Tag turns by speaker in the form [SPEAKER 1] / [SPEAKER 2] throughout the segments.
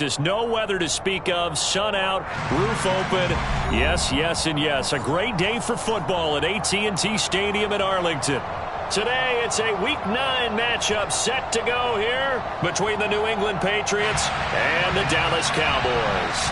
[SPEAKER 1] There's no weather to speak of. Sun out, roof open. Yes, yes, and yes. A great day for football at AT&T Stadium in Arlington. Today, it's a Week 9 matchup set to go here between the New England Patriots and the Dallas Cowboys.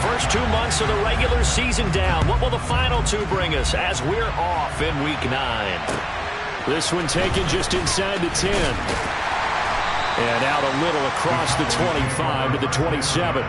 [SPEAKER 1] First 2 months of the regular season down. What will the final 2 bring us as we're off in Week 9?
[SPEAKER 2] This one taken just inside the 10. And out a little across the 25 to the 27.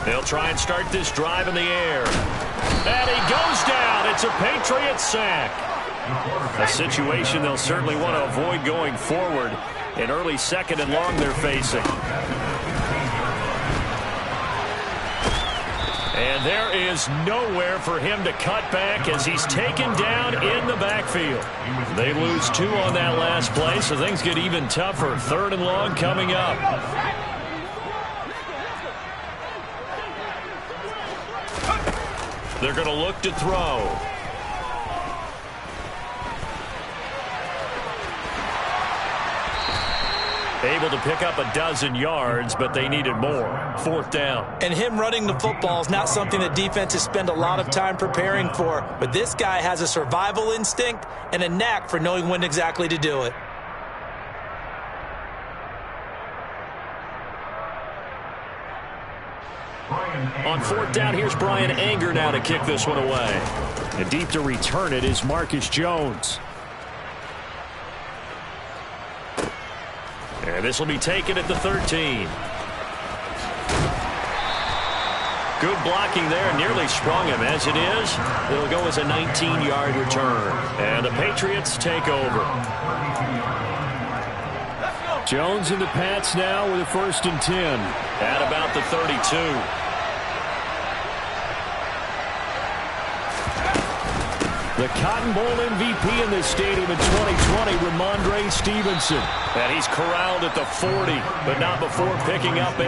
[SPEAKER 1] They'll try and start this drive in the air. And he goes down. It's a Patriot sack. A situation they'll certainly want to avoid going forward. An early 2nd and long they're facing. And there is nowhere for him to cut back as he's taken down in the backfield. They lose 2 on that last play, so things get even tougher. 3rd and long coming up. They're going to look to throw. Able to pick up a dozen yards, but they needed more. 4th down.
[SPEAKER 3] And him running the football is not something that defenses spend a lot of time preparing for. But this guy has a survival instinct and a knack for knowing when exactly to do it.
[SPEAKER 1] On 4th down, here's Brian Anger now to kick this one away.
[SPEAKER 2] And deep to return it is Marcus Jones.
[SPEAKER 1] And this will be taken at the 13. Good blocking there. Nearly sprung him. As it is, it'll go as a 19-yard return. And the Patriots take over.
[SPEAKER 2] Jones and the Pats now with a 1st and 10.
[SPEAKER 1] At about the 32.
[SPEAKER 2] The Cotton Bowl MVP in this stadium in 2020, Ramondre Stevenson.
[SPEAKER 1] And he's corralled at the 40, but not before picking up 8.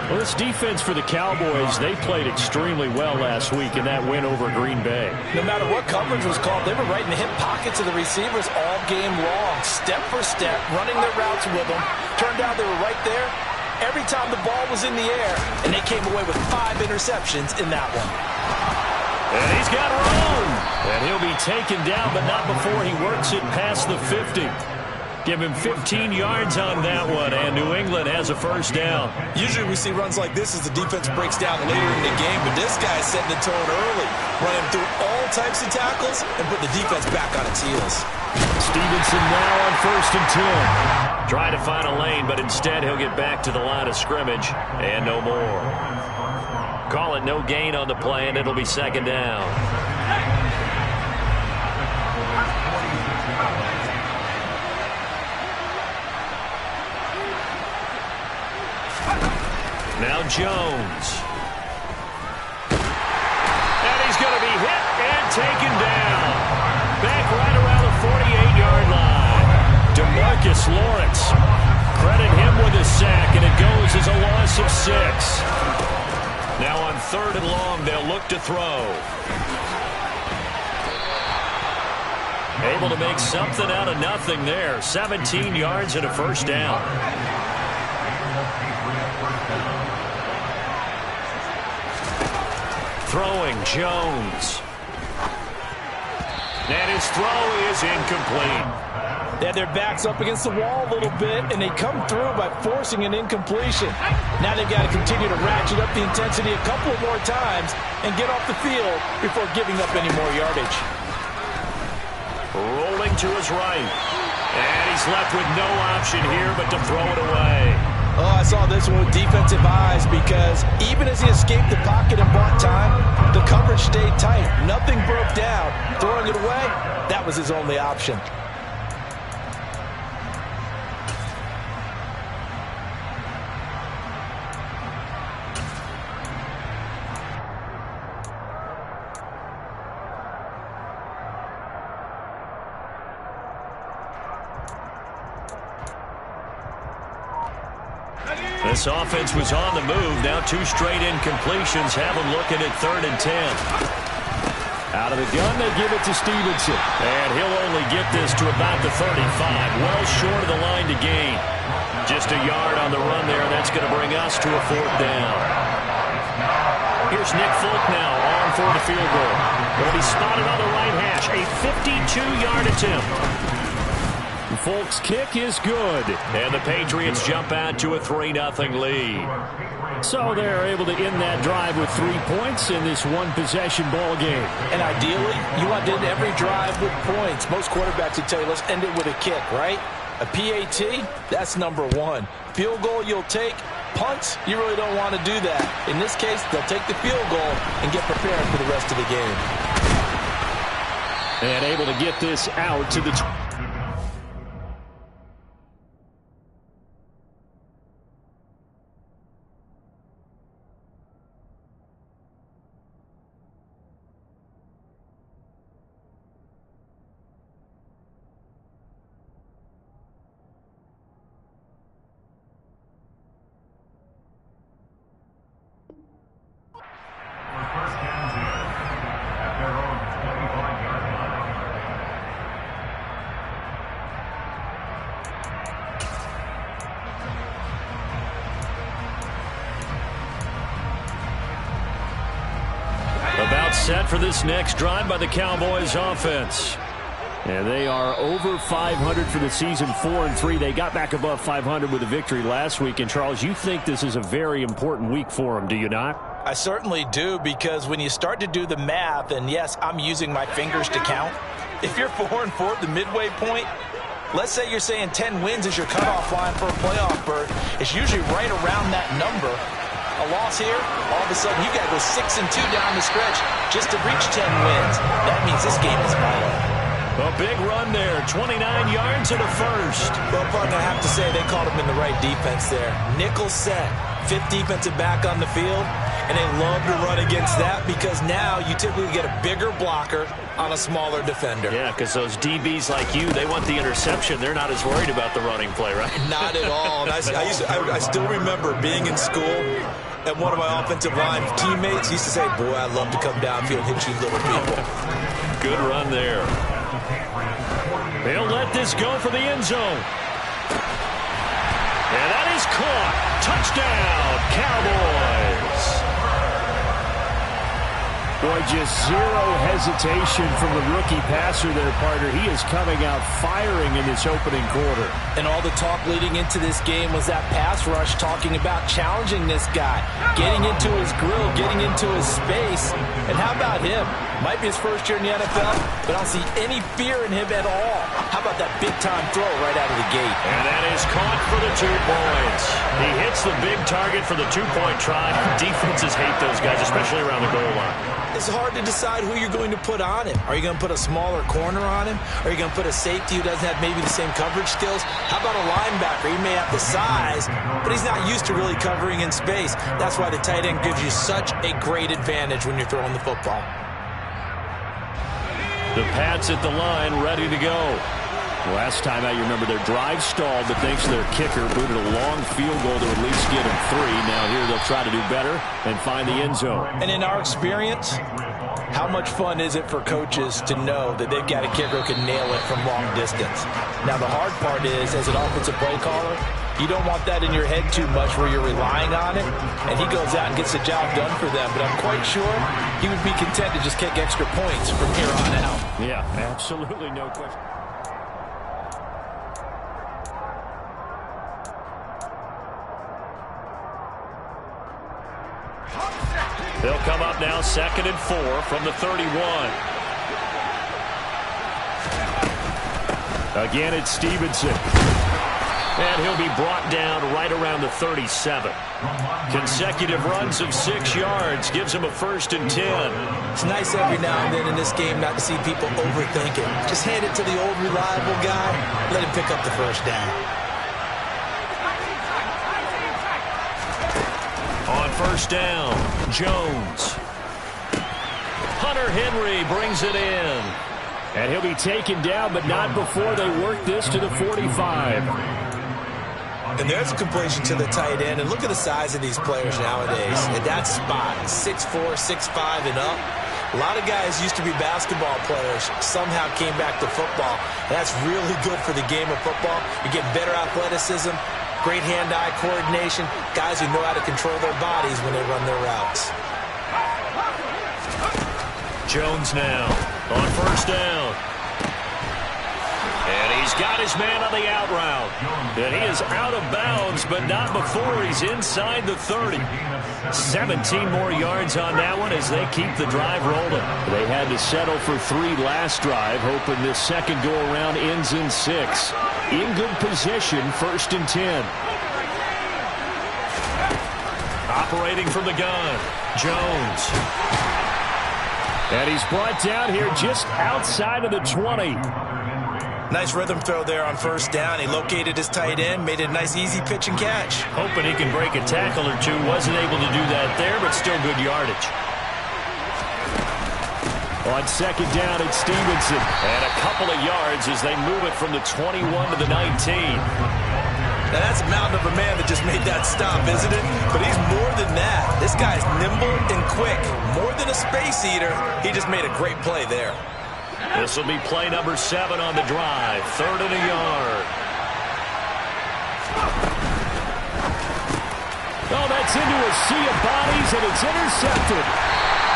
[SPEAKER 2] Well, this defense for the Cowboys, they played extremely well last week in that win over Green Bay.
[SPEAKER 3] No matter what coverage was called, they were right in the hip pockets of the receivers all game long, step for step, running their routes with them. Turned out they were right there every time the ball was in the air, and they came away with 5 interceptions in that one.
[SPEAKER 1] And he's got room. And he'll be taken down, but not before he works it past the 50. Give him 15 yards on that one, and New England has a 1st down.
[SPEAKER 3] Usually we see runs like this as the defense breaks down later in the game, but this guy's setting the tone early, running through all types of tackles and put the defense back on its heels.
[SPEAKER 2] Stevenson now on 1st and 10.
[SPEAKER 1] Trying to find a lane, but instead he'll get back to the line of scrimmage, and no more. Call it no gain on the play, and it'll be 2nd down. Now Jones. And he's going to be hit and taken down. Back right around the 48-yard line. DeMarcus Lawrence. Credit him with a sack, and it goes as a loss of 6. Now on 3rd and long, they'll look to throw. Able to make something out of nothing there. 17 yards and a 1st down. Throwing Jones. And his throw is incomplete.
[SPEAKER 3] They had their backs up against the wall a little bit, and they come through by forcing an incompletion. Now they've got to continue to ratchet up the intensity a couple more times and get off the field before giving up any more yardage.
[SPEAKER 1] Rolling to his right. And he's left with no option here but to throw it away.
[SPEAKER 3] saw this one with defensive eyes because even as he escaped the pocket and bought time, the coverage stayed tight. Nothing broke down. Throwing it away, that was his only option.
[SPEAKER 1] This offense was on the move. Now 2 straight incompletions have them looking at 3rd and 10. Out of the gun, they give it to Stevenson. And he'll only get this to about the 35. Well short of the line to gain. Just a yard on the run there. That's going to bring us to a 4th down. Here's Nick Folk now on for the field goal. Will be spotted on the right hash. A 52-yard attempt. Folk's kick is good. And the Patriots jump out to a 3-0 lead. So they're able to end that drive with 3 points in this one-possession ball game.
[SPEAKER 3] And ideally, you want to end every drive with points. Most quarterbacks would tell you, let's end it with a kick, right? A PAT, that's number 1. Field goal you'll take. Punts, you really don't want to do that. In this case, they'll take the field goal and get prepared for the rest of the game.
[SPEAKER 2] And able to get this out to the...
[SPEAKER 1] About set for this next drive by the Cowboys offense.
[SPEAKER 2] And they are over 500 for the season, 4-3. They got back above 500 with a victory last week. And, Charles, you think this is a very important week for them, do you not?
[SPEAKER 3] I certainly do, because when you start to do the math, and yes, I'm using my fingers to count. If you're 4-4 at the midway point, let's say you're saying 10 wins is your cutoff line for a playoff berth. It's usually right around that number. A loss here, all of a sudden you got to go 6-2 down the stretch just to reach 10 wins. That means this game is vital.
[SPEAKER 1] A big run there, 29 yards and a first.
[SPEAKER 3] Well, partner, I have to say they called him in the right defense there. Nickel set, 5th defensive back on the field, and they love to run against that because now you typically get a bigger blocker on a smaller defender.
[SPEAKER 1] Yeah, because those DBs like you, they want the interception. They're not as worried about the running play, right?
[SPEAKER 3] Not at all. And I still remember being in school, and one of my offensive line teammates used to say, boy, I love to come downfield and hit you little people.
[SPEAKER 1] Good run there. They'll let this go for the end zone. And that is caught. Touchdown, Cowboys.
[SPEAKER 2] Boy, just zero hesitation from the rookie passer there, partner. He is coming out firing in this opening quarter.
[SPEAKER 3] And all the talk leading into this game was that pass rush talking about challenging this guy, getting into his grill, getting into his space. And how about him? Might be his first year in the NFL, but I don't see any fear in him at all. How about that big-time throw right out of the gate?
[SPEAKER 1] And that is caught for the 2 points. He hits the big target for the 2-point try. Defenses hate those guys, especially around the goal line.
[SPEAKER 3] It's hard to decide who you're going to put on him. Are you going to put a smaller corner on him? Are you going to put a safety who doesn't have maybe the same coverage skills? How about a linebacker? He may have the size, but he's not used to really covering in space. That's why the tight end gives you such a great advantage when you're throwing the football.
[SPEAKER 1] The Pats at the line, ready to go.
[SPEAKER 2] Last time out, you remember their drive stalled, but thanks to their kicker, booted a long field goal to at least get them 3. Now here they'll try to do better and find the end zone.
[SPEAKER 3] And in our experience, how much fun is it for coaches to know that they've got a kicker who can nail it from long distance? Now the hard part is, as an offensive play caller, you don't want that in your head too much where you're relying on it, and he goes out and gets the job done for them. But I'm quite sure he would be content to just kick extra points from here on out.
[SPEAKER 2] Yeah, absolutely no question.
[SPEAKER 1] They'll come up now 2nd and 4 from the 31. Again, it's Stevenson. And he'll be brought down right around the 37. Consecutive runs of 6 yards gives him a 1st and 10.
[SPEAKER 3] It's nice every now and then in this game not to see people overthink it. Just hand it to the old reliable guy. Let him pick up the 1st down.
[SPEAKER 1] On 1st down, Jones. Hunter Henry brings it in.
[SPEAKER 2] And he'll be taken down, but not before they work this to the 45.
[SPEAKER 3] And there's a completion to the tight end. And look at the size of these players nowadays. At that spot, 6'4", 6'5", and up. A lot of guys used to be basketball players, somehow came back to football. And that's really good for the game of football. You get better athleticism, great hand-eye coordination, guys who know how to control their bodies when they run their routes.
[SPEAKER 1] Jones now on 1st down. And he's got his man on the out route. And he is out of bounds, but not before he's inside the 30. 17 more yards on that one as they keep the drive rolling.
[SPEAKER 2] They had to settle for 3 last drive, hoping this second go-around ends in 6. In good position, 1st and 10.
[SPEAKER 1] Operating from the gun, Jones.
[SPEAKER 2] And he's brought down here just outside of the 20.
[SPEAKER 3] Nice rhythm throw there on 1st down. He located his tight end, made it a nice easy pitch and catch.
[SPEAKER 1] Hoping he can break a tackle or two. Wasn't able to do that there, but still good yardage.
[SPEAKER 2] On 2nd down, it's Stevenson.
[SPEAKER 1] And a couple of yards as they move it from the 21 to the 19.
[SPEAKER 3] Now that's a mountain of a man that just made that stop, isn't it? But he's more than that. This guy's nimble and quick. More than a space eater. He just made a great play there.
[SPEAKER 1] This will be play number 7 on the drive. 3rd and a yard.
[SPEAKER 2] Oh, that's into a sea of bodies, and it's intercepted.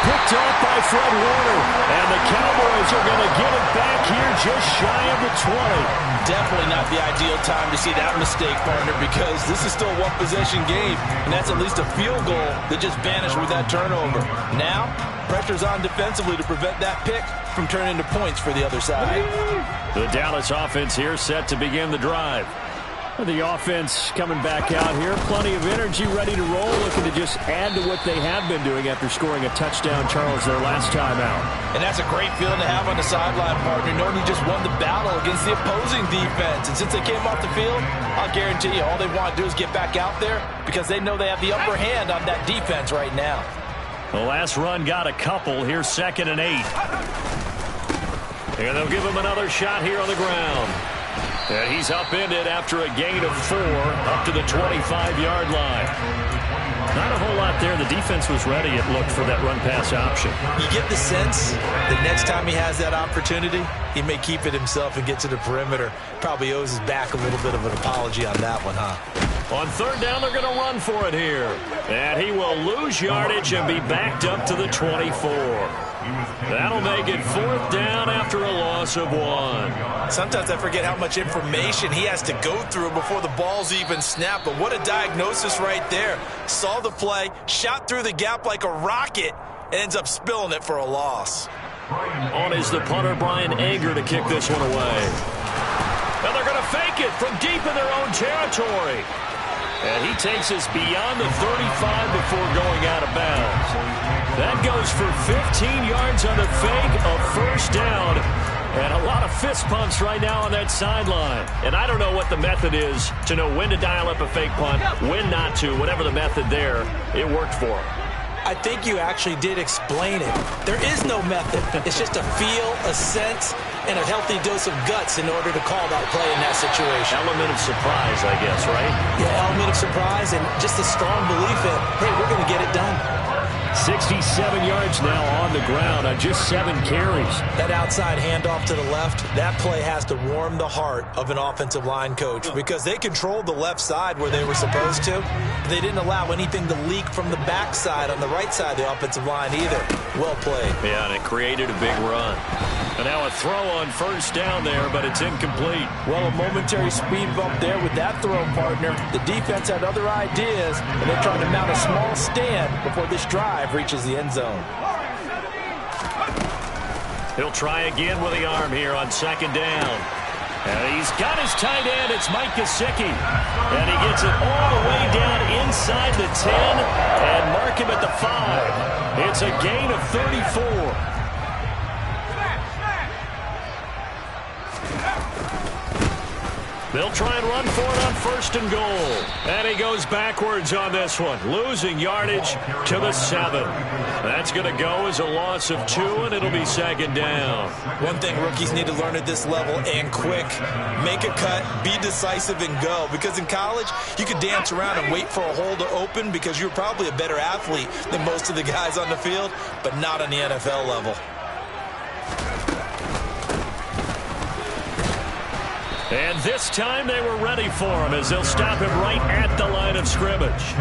[SPEAKER 2] Picked off by Fred Warner. And the Cowboys are going to get it back here just shy of the 20.
[SPEAKER 3] Definitely not the ideal time to see that mistake, partner, because this is still a one-possession game, and that's at least a field goal that just vanished with that turnover. Now, pressure's on defensively to prevent that pick from turning into points for the other side.
[SPEAKER 1] The Dallas offense here set to begin the drive.
[SPEAKER 2] The offense coming back out here. Plenty of energy, ready to roll, looking to just add to what they have been doing after scoring a touchdown, Charles, their last time out.
[SPEAKER 3] And that's a great feeling to have on the sideline, partner, knowing you just won the battle against the opposing defense. And since they came off the field, I'll guarantee you all they want to do is get back out there because they know they have the upper hand on that defense right now.
[SPEAKER 1] The last run got a couple. Here's 2nd and 8. And they'll give him another shot here on the ground. And he's upended after a gain of 4 up to the 25-yard line. Not a whole lot there. The defense was ready, it looked, for that run-pass option.
[SPEAKER 3] You get the sense that next time he has that opportunity, he may keep it himself and get to the perimeter. Probably owes his back a little bit of an apology on that one, huh?
[SPEAKER 1] On 3rd down, they're going to run for it here. And he will lose yardage and be backed up to the 24. That'll make it 4th down after a loss of 1.
[SPEAKER 3] Sometimes I forget how much information he has to go through before the ball's even snapped. But what a diagnosis right there. Saw the play, shot through the gap like a rocket, and ends up spilling it for a loss.
[SPEAKER 1] On is the punter, Brian Anger, to kick this one away. And they're going to fake it from deep in their own territory. And he takes us beyond the 35 before going out of bounds. That goes for 15 yards on the fake, a 1st down. And a lot of fist pumps right now on that sideline. And I don't know what the method is to know when to dial up a fake punt, when not to. Whatever the method there, it worked for him.
[SPEAKER 3] I think you actually did explain it. There is no method. It's just a feel, a sense, and a healthy dose of guts in order to call that play in that situation.
[SPEAKER 1] Element of surprise, I guess, right?
[SPEAKER 3] Yeah, element of surprise and just a strong belief in, hey, we're going to get it done.
[SPEAKER 2] 67 yards now on the ground on just 7 carries.
[SPEAKER 3] That outside handoff to the left, that play has to warm the heart of an offensive line coach because they controlled the left side where they were supposed to. They didn't allow anything to leak from the backside on the right side of the offensive line either. Well played.
[SPEAKER 1] Yeah, and it created a big run. And now a throw on 1st down there, but it's incomplete.
[SPEAKER 3] Well, a momentary speed bump there with that throw, partner. The defense had other ideas, and they're trying to mount a small stand before this drive reaches the end zone.
[SPEAKER 1] He'll try again with the arm here on 2nd down. And he's got his tight end. It's Mike Gesicki. And he gets it all the way down inside the 10 and mark him at the 5. It's a gain of 34. They'll try and run for it on 1st and goal. And he goes backwards on this one, losing yardage to the 7. That's going to go as a loss of 2, and it'll be 2nd down.
[SPEAKER 3] One thing rookies need to learn at this level, and quick, make a cut, be decisive, and go. Because in college, you could dance around and wait for a hole to open because you're probably a better athlete than most of the guys on the field, but not on the NFL level.
[SPEAKER 1] And this time they were ready for him as they'll stop him right at the line of scrimmage.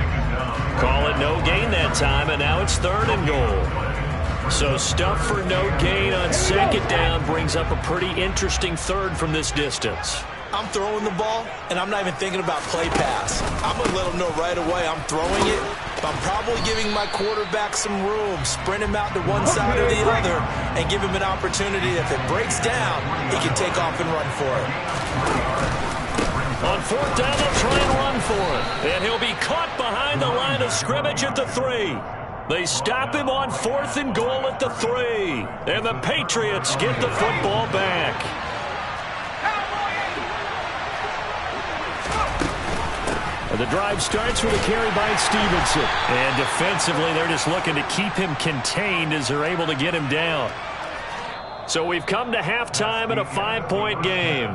[SPEAKER 1] Call it no gain that time, and now it's 3rd and goal. So stuff for no gain on 2nd down brings up a pretty interesting 3rd from this distance.
[SPEAKER 3] I'm throwing the ball, and I'm not even thinking about play pass. I'm going to let them know right away I'm throwing it, but I'm probably giving my quarterback some room, sprint him out to one side or the other, and give him an opportunity. If it breaks down, he can take off and run for it.
[SPEAKER 1] On 4th down, they'll try and run for it, and he'll be caught behind the line of scrimmage at the 3. They stop him on 4th and goal at the 3, and the Patriots get the football back. The drive starts with a carry by Stevenson. And defensively, they're just looking to keep him contained as they're able to get him down. So we've come to halftime in a 5-point game.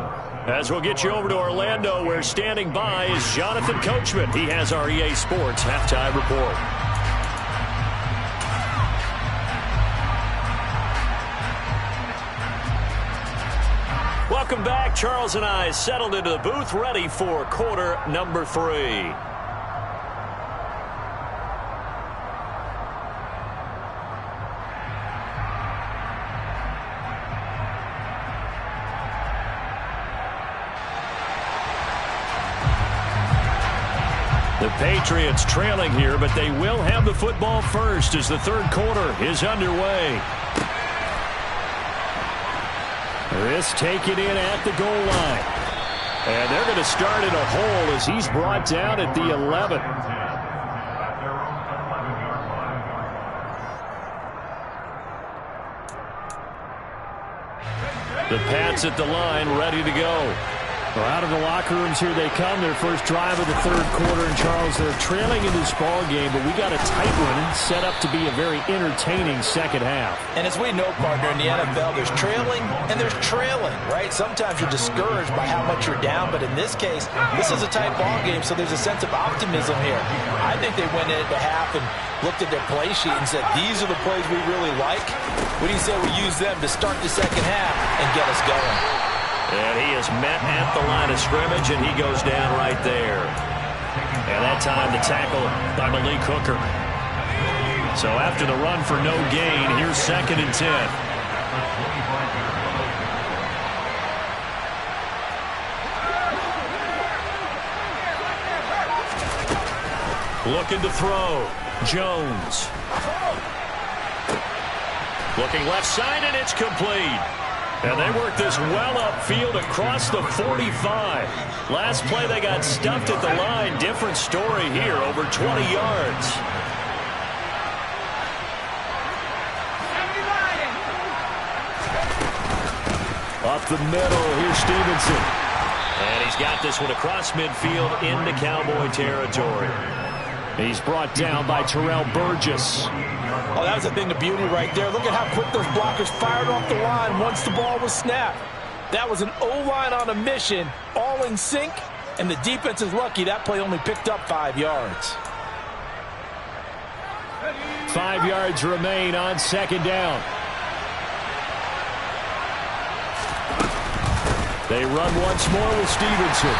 [SPEAKER 1] As we'll get you over to Orlando, where standing by is Jonathan Coachman. He has our EA Sports halftime report. Welcome back. Charles and I settled into the booth, ready for quarter number 3. The Patriots trailing here, but they will have the football first as the 3rd quarter is underway. This taken in at the goal line. And they're going to start in a hole as he's brought down at the 11. The Pats at the line, ready to go. Well, out of the locker rooms here they come. Their first drive of the 3rd quarter. And, Charles, they're trailing in this ball game, but we got a tight one set up to be a very entertaining 2nd half.
[SPEAKER 3] And as we know, partner, in the NFL, there's trailing and there's trailing, right? Sometimes you're discouraged by how much you're down, but in this case, this is a tight ball game, so there's a sense of optimism here. I think they went into half and looked at their play sheet and said, these are the plays we really like. What do you say we use them to start the 2nd half and get us going?
[SPEAKER 1] And he is met at the line of scrimmage, and he goes down right there. And that time the tackle by Malik Hooker. So after the run for no gain, here's 2nd and 10. Looking to throw. Jones. Looking left side, and it's complete. And they work this well upfield across the 45. Last play they got stuffed at the line. Different story here, over 20 yards. Up the middle, here's Stevenson. And he's got this one across midfield into Cowboy territory. He's brought down by Terrell Burgess.
[SPEAKER 3] Oh, that was a thing of beauty right there. Look at how quick those blockers fired off the line once the ball was snapped. That was an O-line on a mission, all in sync, and the defense is lucky that play only picked up 5 yards.
[SPEAKER 1] 5 yards remain on 2nd down. They run once more with Stevenson.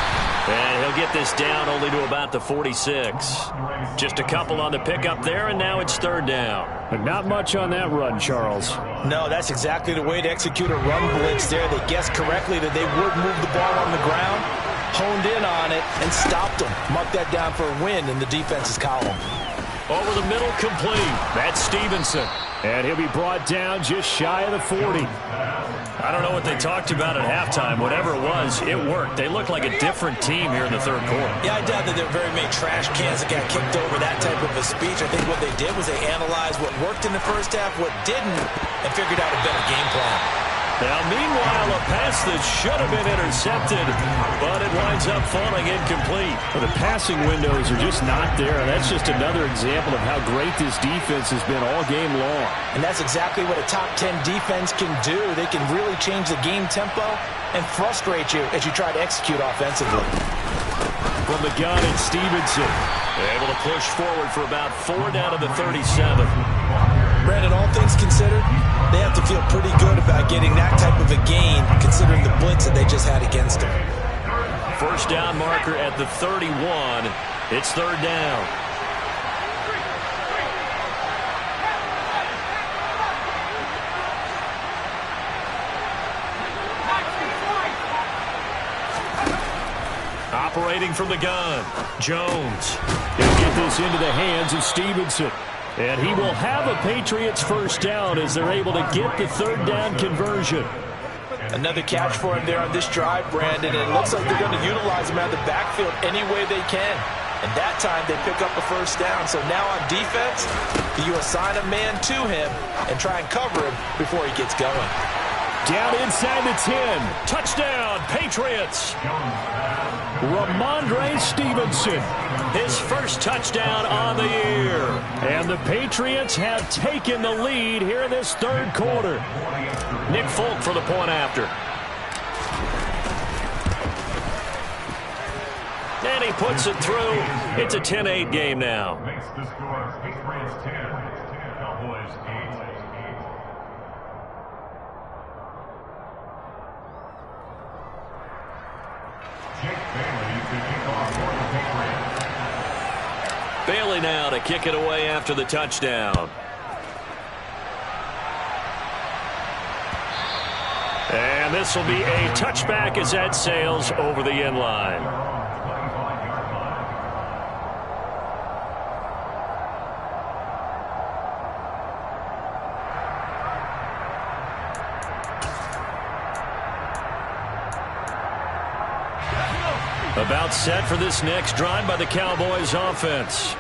[SPEAKER 1] And he'll get this down only to about the 46. Just a couple on the pickup there, and now it's 3rd down.
[SPEAKER 2] But not much on that run, Charles.
[SPEAKER 3] No, that's exactly the way to execute a run blitz there. They guessed correctly that they would move the ball on the ground, honed in on it, and stopped them. Mark that down for a win in the defense's column.
[SPEAKER 1] Over the middle, complete. That's Stevenson.
[SPEAKER 2] And he'll be brought down just shy of the 40.
[SPEAKER 1] I don't know what they talked about at halftime. Whatever it was, it worked. They looked like a different team here in the third quarter.
[SPEAKER 3] Yeah, I doubt that there were very many trash cans that got kicked over that type of a speech. I think what they did was they analyzed what worked in the first half, what didn't, and figured out a better game plan.
[SPEAKER 1] Now, meanwhile, a pass that should have been intercepted, but it winds up falling incomplete.
[SPEAKER 2] Well, the passing windows are just not there. That's just another example of how great this defense has been all game long.
[SPEAKER 3] And that's exactly what a top 10 defense can do. They can really change the game tempo and frustrate you as you try to execute offensively.
[SPEAKER 2] From the gun, it's Stevenson.
[SPEAKER 1] Able to push forward for about 4 down to the 37.
[SPEAKER 3] Brandon, all things considered, they have to feel pretty good about getting that type of a gain, considering the blitz that they just had against them.
[SPEAKER 1] First down marker at the 31. It's third down. Operating from the gun, Jones.
[SPEAKER 2] He'll get this into the hands of Stevenson. And he will have a Patriots first down as they're able to get the third down conversion.
[SPEAKER 3] Another catch for him there on this drive, Brandon. And it looks like they're going to utilize him out of the backfield any way they can. And that time they pick up a first down. So now on defense, you assign a man to him and try and cover him before he gets going.
[SPEAKER 2] Down inside the 10.
[SPEAKER 1] Touchdown, Patriots.
[SPEAKER 2] Ramondre Stevenson.
[SPEAKER 1] His first touchdown on the year.
[SPEAKER 2] And the Patriots have taken the lead here in this third quarter.
[SPEAKER 1] Nick Folk for the point after. And he puts it through. It's a 10-8 game now.
[SPEAKER 4] Makes the score Patriots 10, Cowboys 8. Jake Bailey to kick off for the Patriots.
[SPEAKER 1] Bailey now to kick it away after the touchdown. And this will be a touchback as that sails over the end line. About set for this next drive by the Cowboys offense.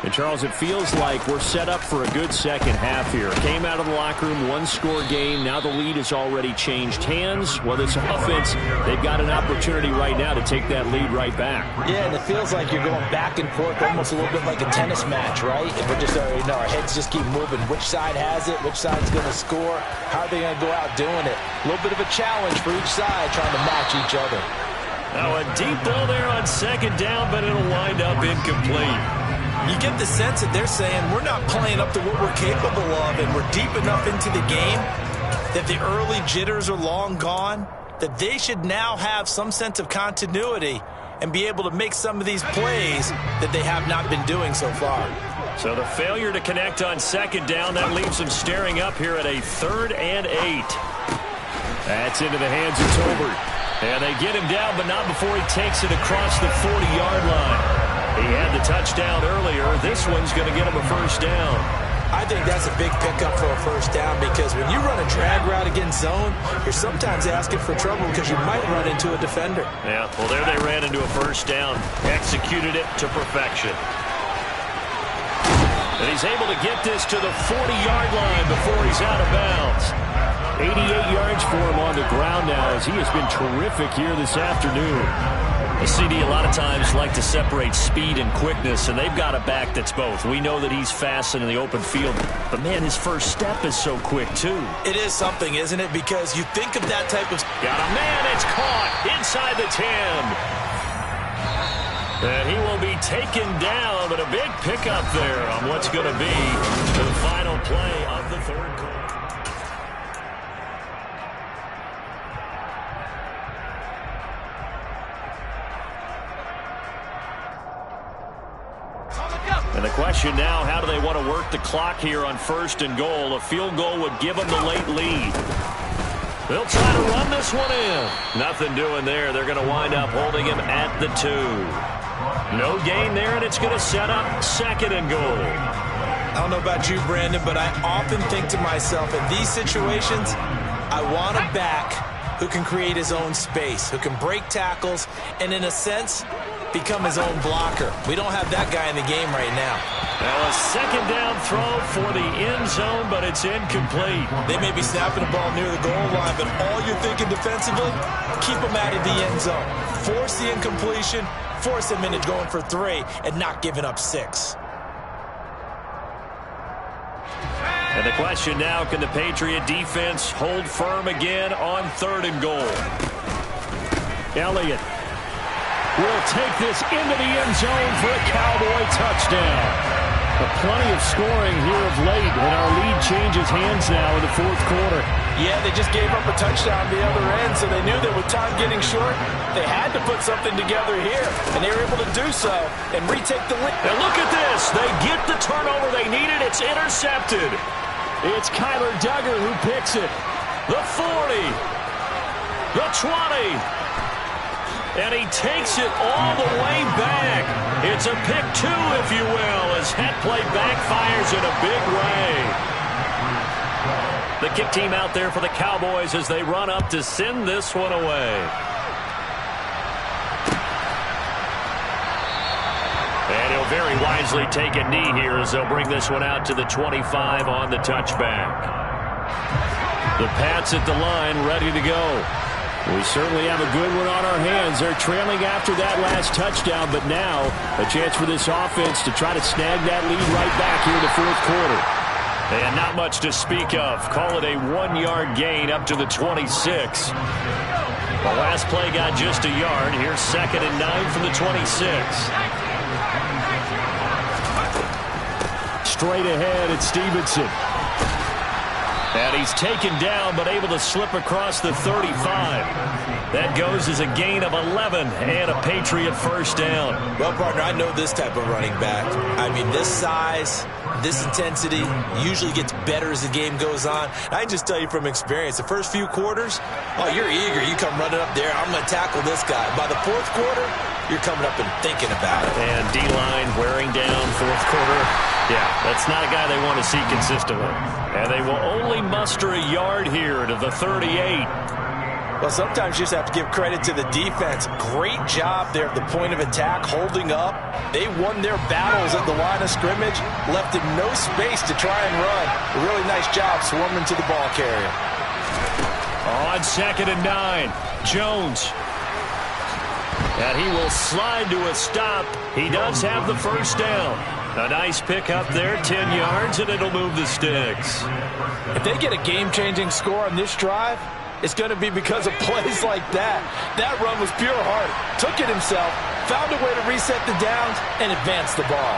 [SPEAKER 2] And, Charles, it feels like we're set up for a good second half here. Came out of the locker room, one-score game. Now the lead has already changed hands. Well, this offense, they've got an opportunity right now to take that lead right back.
[SPEAKER 3] Yeah, and it feels like you're going back and forth, almost a little bit like a tennis match, right? And we're just, our heads just keep moving. Which side has it? Which side's going to score? How are they going to go out doing it? A little bit of a challenge for each side trying to match each other.
[SPEAKER 1] Now a deep ball there on second down, but it'll wind up incomplete.
[SPEAKER 3] You get the sense that they're saying we're not playing up to what we're capable of, and we're deep enough into the game that the early jitters are long gone, that they should now have some sense of continuity and be able to make some of these plays that they have not been doing so far.
[SPEAKER 1] So the failure to connect on second down, that leaves them staring up here at a 3rd and 8.
[SPEAKER 2] That's into the hands of Tolbert.
[SPEAKER 1] And they get him down, but not before he takes it across the 40-yard line. He had the touchdown earlier. This one's going to get him a first down.
[SPEAKER 3] I think that's a big pickup for a first down because when you run a drag route against zone, you're sometimes asking for trouble because you might run into a defender.
[SPEAKER 1] Yeah, well, there they ran into a first down. Executed it to perfection. And he's able to get this to the 40-yard line before he's out of bounds.
[SPEAKER 2] 88 yards for him on the ground now as he has been terrific here this afternoon.
[SPEAKER 1] The CD a lot of times like to separate speed and quickness, and they've got a back that's both. We know that he's fast in the open field, but, man, his first step is so quick, too.
[SPEAKER 3] It is something, isn't it? Because you think of that type of...
[SPEAKER 1] Got a man, it's caught inside the 10. And he will be taken down, but a big pickup there on what's going to be the final play of the third quarter. And the question now, how do they want to work the clock here on 1st and goal? A field goal would give them the late lead. They'll try to run this one in. Nothing doing there. They're going to wind up holding him at the 2. No gain there, and it's going to set up 2nd and goal.
[SPEAKER 3] I don't know about you, Brandon, but I often think to myself, in these situations, I want a back who can create his own space, who can break tackles, and in a sense, become his own blocker. We don't have that guy in the game right now.
[SPEAKER 1] Well, a 2nd down throw for the end zone, but it's incomplete.
[SPEAKER 3] They may be snapping the ball near the goal line, but all you're thinking defensively, keep them out of the end zone. Force the incompletion, force them into going for 3, and not giving up 6.
[SPEAKER 1] And the question now, can the Patriot defense hold firm again on 3rd and goal? Elliott will take this into the end zone for a Cowboy touchdown. But plenty of scoring here of late, and our lead changes hands now in the 4th quarter.
[SPEAKER 3] Yeah, they just gave up a touchdown the other end, so they knew that with time getting short, they had to put something together here, and they were able to do so and retake the lead.
[SPEAKER 1] And look at this. They get the turnover they needed. It's intercepted. It's Kyler Duggar who picks it. The 40. The 20. And he takes it all the way back. It's a pick 2, if you will, as that play backfires in a big way. The kick team out there for the Cowboys as they run up to send this one away. And he'll very wisely take a knee here as they'll bring this one out to the 25 on the touchback. The Pats at the line ready to go. We certainly have a good one on our hands. They're trailing after that last touchdown, but now a chance for this offense to try to snag that lead right back here in the 4th quarter. And not much to speak of. Call it a 1-yard gain up to the 26. The last play got just a yard. Here's 2nd and 9 from the 26. Straight ahead, it's Stevenson. And he's taken down, but able to slip across the 35. That goes as a gain of 11 and a Patriot 1st down.
[SPEAKER 3] Well, partner, I know this type of running back. I mean, this size, this intensity usually gets better as the game goes on. I can just tell you from experience, the first few quarters, oh, you're eager. You come running up there, I'm going to tackle this guy. By the 4th quarter, you're coming up and thinking about it.
[SPEAKER 1] And D-line wearing down 4th quarter. Yeah, that's not a guy they want to see consistently. And they will only muster a yard here to the 38.
[SPEAKER 3] Well, sometimes you just have to give credit to the defense. Great job there at the point of attack, holding up. They won their battles at the line of scrimmage, left him no space to try and run. A really nice job swarming to the ball carrier.
[SPEAKER 1] On 2nd and 9, Jones. And he will slide to a stop. He does have the 1st down. A nice pick up there, 10 yards, and it'll move the sticks.
[SPEAKER 3] If they get a game-changing score on this drive, it's going to be because of plays like that. That run was pure heart. Took it himself, found a way to reset the downs, and advance the ball.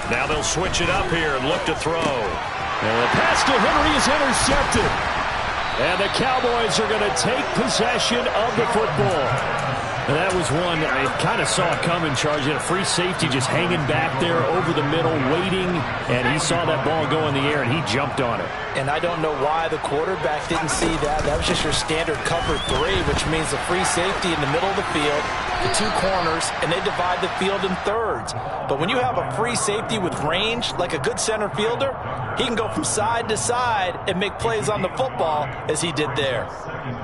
[SPEAKER 1] Now they'll switch it up here and look to throw. And the pass to Henry is intercepted. And the Cowboys are going to take possession of the football. And that was one I kind of saw it coming, Charles. You had a free safety just hanging back there over the middle, waiting. And he saw that ball go in the air, and he jumped on it.
[SPEAKER 3] And I don't know why the quarterback didn't see that. That was just your standard cover 3, which means the free safety in the middle of the field, the 2 corners, and they divide the field in thirds. But when you have a free safety with range, like a good center fielder, he can go from side to side and make plays on the football as he did there.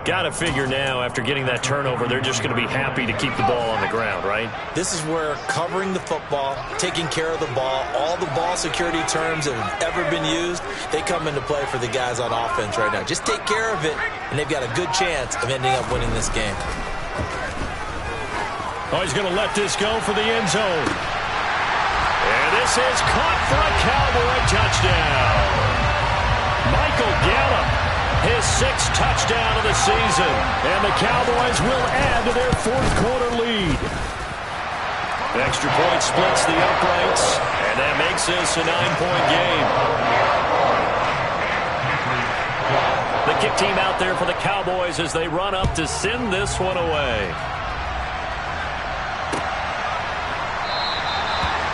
[SPEAKER 1] Got to figure now, after getting that turnover, they're just going to be happy to keep the ball on the ground, right?
[SPEAKER 3] This is where covering the football, taking care of the ball, all the ball security terms that have ever been used, they come into play for the guys on offense right now. Just take care of it, and they've got a good chance of ending up winning this game.
[SPEAKER 1] Oh, he's going to let this go for the end zone. And this is caught for a Cowboy touchdown. Michael Gallup, his 6th touchdown of the season. And the Cowboys will add to their 4th quarter lead. The extra point splits the uprights, and that makes this a 9-point game. The kick team out there for the Cowboys as they run up to send this one away.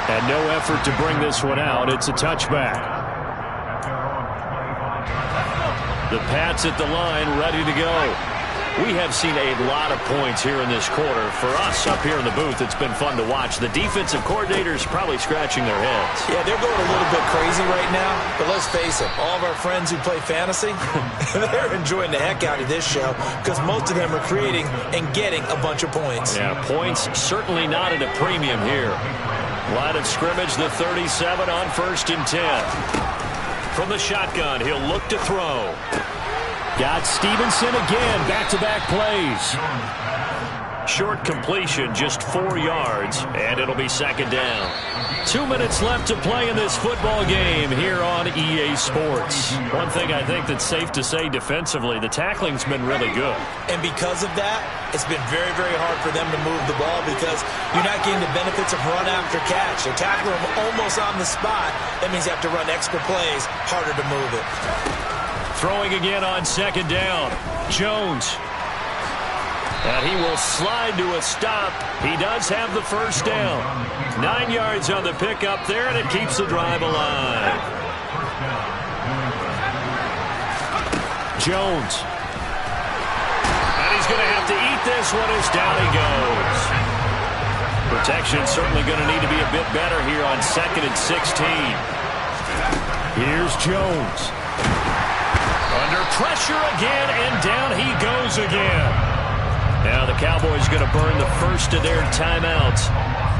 [SPEAKER 1] And no effort to bring this one out. It's a touchback. The Pats at the line, ready to go. We have seen a lot of points here in this quarter. For us up here in the booth, it's been fun to watch. The defensive coordinators probably scratching their heads.
[SPEAKER 3] Yeah, they're going a little bit crazy right now. But let's face it, all of our friends who play fantasy, they're enjoying the heck out of this show because most of them are creating and getting a bunch of points.
[SPEAKER 1] Yeah, points certainly not at a premium here. Line of scrimmage, the 37 on 1st and 10. From the shotgun, he'll look to throw.
[SPEAKER 2] Got Stevenson again, back-to-back plays.
[SPEAKER 1] Short completion, just 4 yards, and it'll be 2nd down. 2 minutes left to play in this football game here on EA Sports. One thing I think that's safe to say defensively, the tackling's been really good.
[SPEAKER 3] And because of that, it's been very, very hard for them to move the ball because you're not getting the benefits of run after catch. They tackle them almost on the spot. That means you have to run extra plays, harder to move it.
[SPEAKER 1] Throwing again on 2nd down. Jones. And he will slide to a stop. He does have the 1st down. 9 yards on the pickup there, and it keeps the drive alive.
[SPEAKER 2] Jones.
[SPEAKER 1] And he's going to have to eat this one as down he goes. Protection certainly going to need to be a bit better here on 2nd and 16.
[SPEAKER 2] Here's Jones.
[SPEAKER 1] Under pressure again, and down he goes again. Now the Cowboys going to burn the first of their timeouts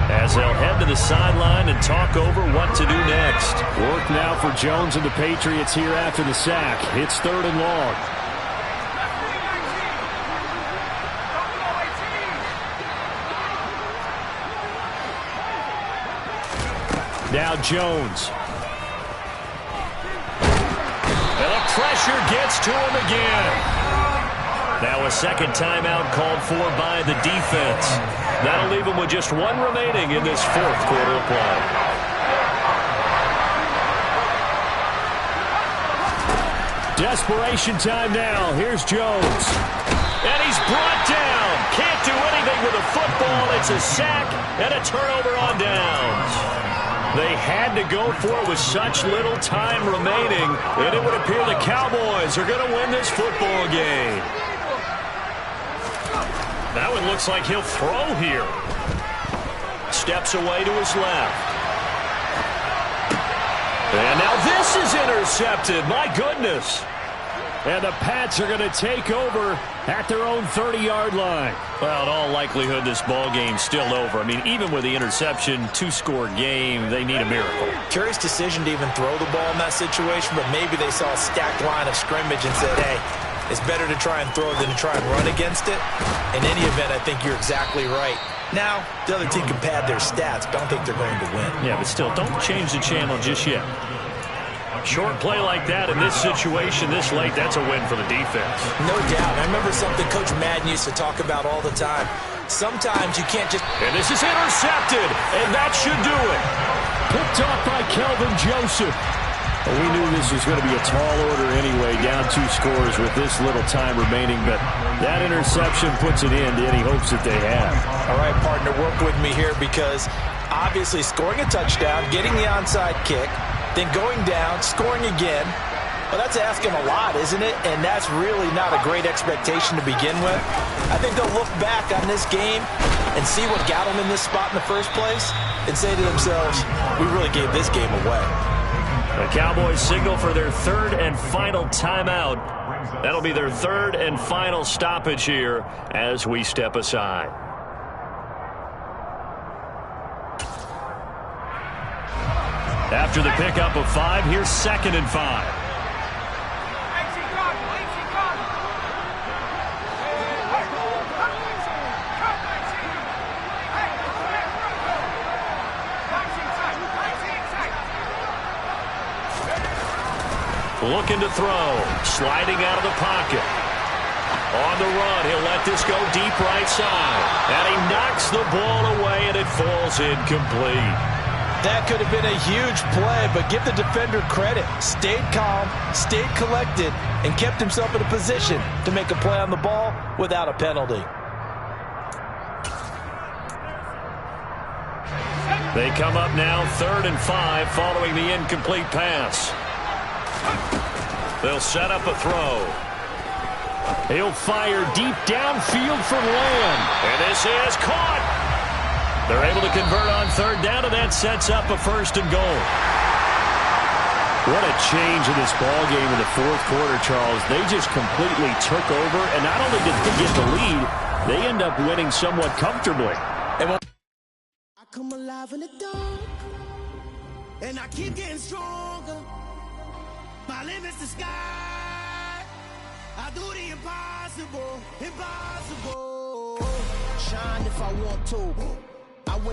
[SPEAKER 1] as they'll head to the sideline and talk over what to do next.
[SPEAKER 2] Work now for Jones and the Patriots here after the sack. It's 3rd and long. Now Jones.
[SPEAKER 1] And the pressure gets to him again. Now a 2nd timeout called for by the defense. That'll leave them with just 1 remaining in this 4th quarter of play.
[SPEAKER 2] Desperation time now. Here's Jones.
[SPEAKER 1] And he's brought down. Can't do anything with a football. It's a sack and a turnover on downs. They had to go for it with such little time remaining, and it would appear the Cowboys are going to win this football game. That one looks like he'll throw here. Steps away to his left. And now this is intercepted. My goodness.
[SPEAKER 2] And the Pats are going to take over at their own 30-yard line.
[SPEAKER 1] Well, in all likelihood, this ball game's still over. I mean, even with the interception, 2-score game, they need a miracle.
[SPEAKER 3] Curious decision to even throw the ball in that situation, but maybe they saw a stacked line of scrimmage and said, hey, it's better to try and throw than to try and run against it. In any event, I think you're exactly right. Now, the other team can pad their stats, but I don't think they're going to win.
[SPEAKER 1] Yeah, but still, don't change the channel just yet. Short play like that in this situation this late, that's a win for the defense.
[SPEAKER 3] No doubt. I remember something Coach Madden used to talk about all the time. Sometimes you can't just...
[SPEAKER 1] And this is intercepted, and that should do it.
[SPEAKER 2] Picked off by Kelvin Joseph. Well, we knew this was going to be a tall order anyway, down 2 scores with this little time remaining, but that interception puts an end to any hopes that they have.
[SPEAKER 3] All right, partner, work with me here because obviously scoring a touchdown, getting the onside kick, then going down, scoring again. Well, that's asking a lot, isn't it? And that's really not a great expectation to begin with. I think they'll look back on this game and see what got them in this spot in the first place and say to themselves, we really gave this game away.
[SPEAKER 1] The Cowboys signal for their 3rd and final timeout. That'll be their 3rd and final stoppage here as we step aside. After the pickup of 5, here's 2nd and 5. Looking to throw. Sliding out of the pocket. On the run, he'll let this go deep right side. And he knocks the ball away, and it falls incomplete.
[SPEAKER 3] That could have been a huge play, but give the defender credit. Stayed calm, stayed collected, and kept himself in a position to make a play on the ball without a penalty.
[SPEAKER 1] They come up now 3rd and 5 following the incomplete pass. They'll set up a throw.
[SPEAKER 2] He'll fire deep downfield for Lamb.
[SPEAKER 1] And this is caught. They're able to convert on third down, and that sets up a 1st and goal.
[SPEAKER 2] What a change in this ball game in the fourth quarter, Charles. They just completely took over, and not only did they get the lead, they end up winning somewhat comfortably.
[SPEAKER 5] I come alive in the dark, and I keep getting stronger. My limit's the sky. I do the impossible, impossible. Shine if I want to. I win.